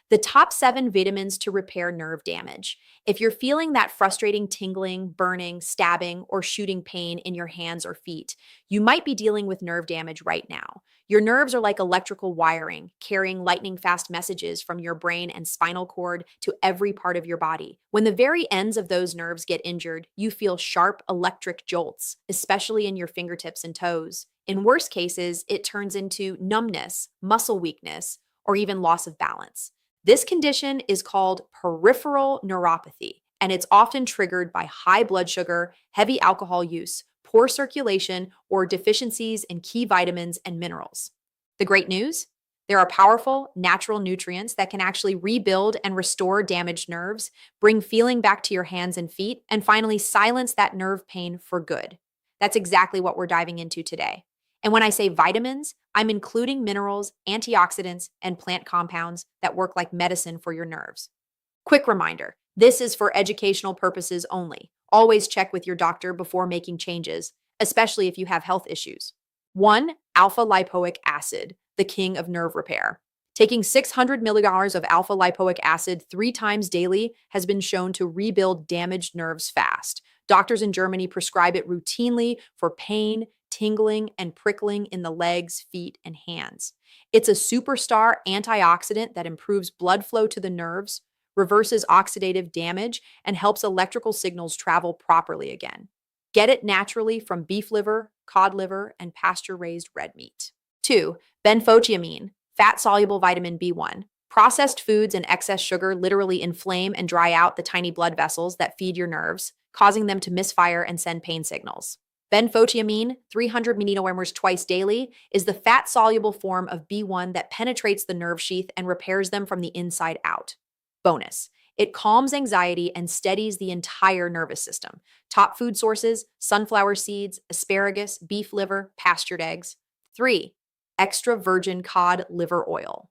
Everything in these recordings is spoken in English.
The top 7 vitamins to repair nerve damage. If you're feeling that frustrating tingling, burning, stabbing, or shooting pain in your hands or feet, you might be dealing with nerve damage right now. Your nerves are like electrical wiring, carrying lightning fast messages from your brain and spinal cord to every part of your body. When the very ends of those nerves get injured, you feel sharp electric jolts, especially in your fingertips and toes. In worst cases, it turns into numbness, muscle weakness, or even loss of balance. This condition is called peripheral neuropathy, and it's often triggered by high blood sugar, heavy alcohol use, poor circulation, or deficiencies in key vitamins and minerals. The great news? There are powerful, natural nutrients that can actually rebuild and restore damaged nerves, bring feeling back to your hands and feet, and finally silence that nerve pain for good. That's exactly what we're diving into today. And when I say vitamins, I'm including minerals, antioxidants, and plant compounds that work like medicine for your nerves. Quick reminder, this is for educational purposes only. Always check with your doctor before making changes, especially if you have health issues. 1. Alpha lipoic acid, the king of nerve repair. Taking 600 milligrams of alpha lipoic acid 3 times daily has been shown to rebuild damaged nerves fast. Doctors in Germany prescribe it routinely for pain, tingling, and prickling in the legs, feet, and hands. It's a superstar antioxidant that improves blood flow to the nerves, reverses oxidative damage, and helps electrical signals travel properly again. Get it naturally from beef liver, cod liver, and pasture-raised red meat. 2. Benfotiamine, fat-soluble vitamin B1. Processed foods and excess sugar literally inflame and dry out the tiny blood vessels that feed your nerves, causing them to misfire and send pain signals. Benfotiamine, 300 nanomoles twice daily, is the fat-soluble form of B1 that penetrates the nerve sheath and repairs them from the inside out. Bonus, it calms anxiety and steadies the entire nervous system. Top food sources: sunflower seeds, asparagus, beef liver, pastured eggs. 3. Extra virgin cod liver oil.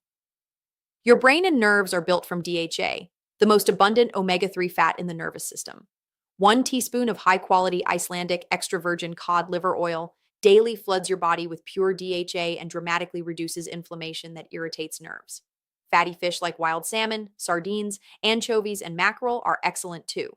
Your brain and nerves are built from DHA, the most abundant omega-3 fat in the nervous system. 1 teaspoon of high-quality Icelandic extra virgin cod liver oil daily floods your body with pure DHA and dramatically reduces inflammation that irritates nerves. Fatty fish like wild salmon, sardines, anchovies, and mackerel are excellent too.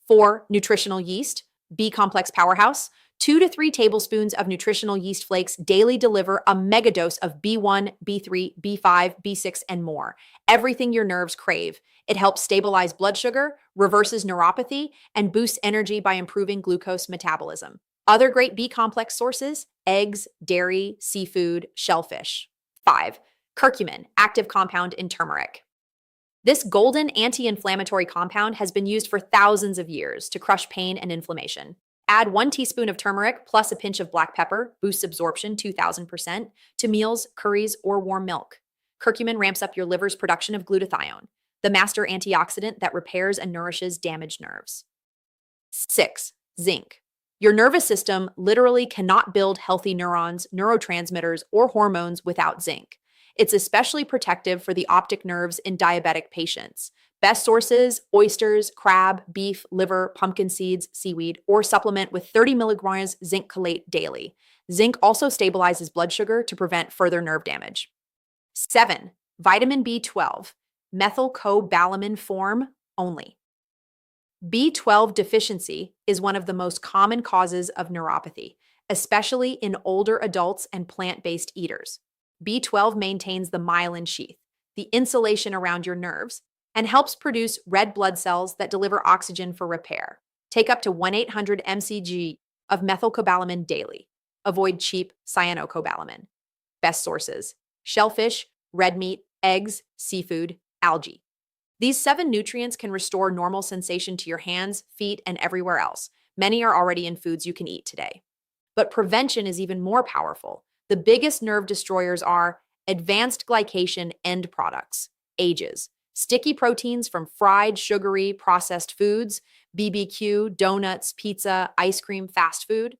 4. Nutritional yeast, B-complex powerhouse. 2 to 3 tablespoons of nutritional yeast flakes daily deliver a megadose of B1, B3, B5, B6, and more. Everything your nerves crave. It helps stabilize blood sugar, reverses neuropathy, and boosts energy by improving glucose metabolism. Other great B-complex sources: eggs, dairy, seafood, shellfish. 5. Curcumin, active compound in turmeric. This golden anti-inflammatory compound has been used for thousands of years to crush pain and inflammation. Add 1 teaspoon of turmeric plus a pinch of black pepper, boosts absorption 2000%, to meals, curries, or warm milk. Curcumin ramps up your liver's production of glutathione, the master antioxidant that repairs and nourishes damaged nerves. 6. Zinc. Your nervous system literally cannot build healthy neurons, neurotransmitters, or hormones without zinc. It's especially protective for the optic nerves in diabetic patients. Best sources: oysters, crab, beef, liver, pumpkin seeds, seaweed, or supplement with 30 milligrams zinc chelate daily. Zinc also stabilizes blood sugar to prevent further nerve damage. 7. Vitamin B12, methylcobalamin form only. B12 deficiency is one of the most common causes of neuropathy, especially in older adults and plant-based eaters. B12 maintains the myelin sheath, the insulation around your nerves, and helps produce red blood cells that deliver oxygen for repair. Take up to 1-800 mcg of methylcobalamin daily. Avoid cheap cyanocobalamin. Best sources: shellfish, red meat, eggs, seafood, algae. These 7 nutrients can restore normal sensation to your hands, feet, and everywhere else. Many are already in foods you can eat today. But prevention is even more powerful. The biggest nerve destroyers are advanced glycation end products, AGEs, sticky proteins from fried, sugary, processed foods, BBQ, donuts, pizza, ice cream, fast food,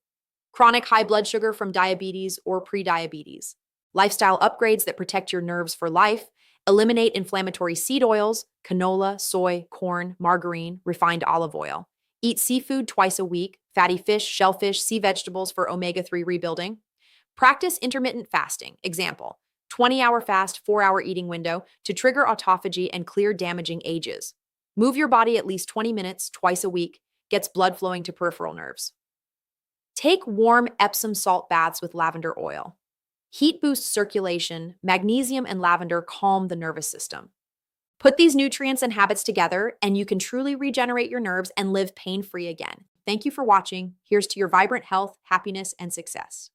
chronic high blood sugar from diabetes or prediabetes, lifestyle upgrades that protect your nerves for life, eliminate inflammatory seed oils, canola, soy, corn, margarine, refined olive oil, eat seafood twice a week, fatty fish, shellfish, sea vegetables for omega-3 rebuilding. Practice intermittent fasting. Example: 20-hour fast, 4-hour eating window to trigger autophagy and clear damaging ages. Move your body at least 20 minutes twice a week, gets blood flowing to peripheral nerves. Take warm Epsom salt baths with lavender oil. Heat boosts circulation, magnesium and lavender calm the nervous system. Put these nutrients and habits together, and you can truly regenerate your nerves and live pain-free again. Thank you for watching. Here's to your vibrant health, happiness, and success.